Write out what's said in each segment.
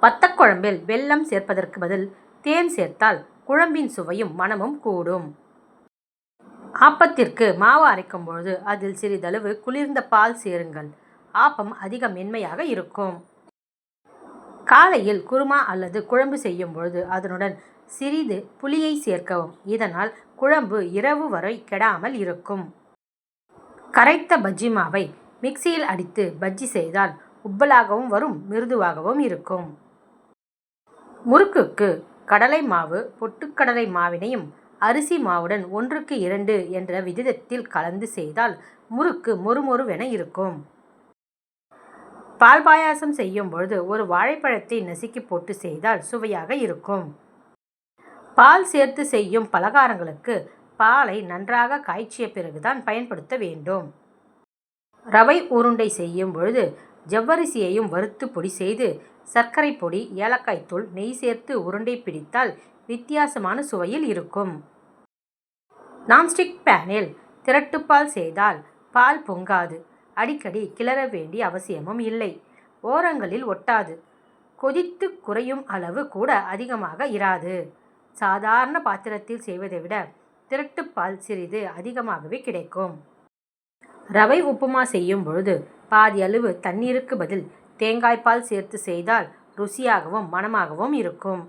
வத்தக்குழம்பில் வெல்லம் சேர்ப்பதற்கு பதில் தேன் சேர்த்தால் குழம்பின் சுவையும் மணமும் கூடும். ஆப்பத்திற்கு மாவு அரைக்கும் பொழுது அதில் சிறிதளவு குளிர்ந்த பால் சேருங்கள். ஆப்பம் அதிக மென்மையாக இருக்கும். காலையில் குருமா அல்லது குழம்பு செய்யும் பொழுது அதனுடன் சிறிது புளியை சேர்க்கவும். இதனால் குழம்பு இரவு வரை கெடாமல் இருக்கும். கரைத்த பஜ்ஜி மாவை மிக்சியில் அடித்து பஜ்ஜி செய்தால் உப்பலாகவும் வரும், மிருதுவாகவும் இருக்கும். முறுக்குக்கு கடலை மாவு பொட்டுக்கடலை மாவினையும் அரிசி மாவுடன் 1:2 என்ற விகிதத்தில் கலந்து செய்தால் முறுக்கு மொறுமொறுவென இருக்கும். பால் பாயாசம் செய்யும் பொழுது ஒரு வாழைப்பழத்தை நசுக்கி போட்டு செய்தால் சுவையாக இருக்கும். பால் சேர்த்து செய்யும் பலகாரங்களுக்கு பாலை நன்றாக காய்ச்சிய பிறகுதான் பயன்படுத்த வேண்டும். ரவை உருண்டை செய்யும் பொழுது ஜவ்வரிசியையும் வறுத்து பொடி செய்து சர்க்கரை பொடி, ஏலக்காய் தூள், நெய் சேர்த்து உருண்டை பிடித்தால் வித்தியாசமான சுவையில் இருக்கும். நான்ஸ்டிக் பேனில் திரட்டுப்பால் செய்தால் பால் பொங்காது. அடிக்கடி கிளற வேண்டிய அவசியமும் இல்லை. ஓரங்களில் ஒட்டாது. கொதித்து குறையும் அளவு கூட அதிகமாக இராது. சாதாரண பாத்திரத்தில் செய்வதை விட திரட்டுப்பால் சிறிது அதிகமாகவே கிடைக்கும். ரவை உப்புமா செய்யும் பொழுது பாதி அளவு தண்ணீருக்கு பதில் தேங்காய்பால் சேர்த்து செய்தால் ருசியாகவும் மணமாகவும் இருக்கும்.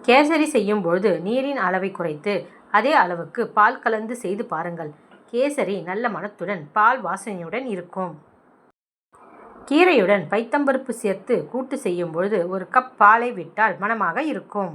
கேசரி செய்யும் பொழுது நீரின் அளவை குறைத்து அதே அளவுக்கு பால் கலந்து செய்து பாருங்கள். கேசரி நல்ல மணத்துடன் பால் வாசனையுடன் இருக்கும். கீரையுடன் பைத்தம்பருப்பு சேர்த்து கூட்டு செய்யும் பொழுது 1 கப் பாலை விட்டால் மணமாக இருக்கும்.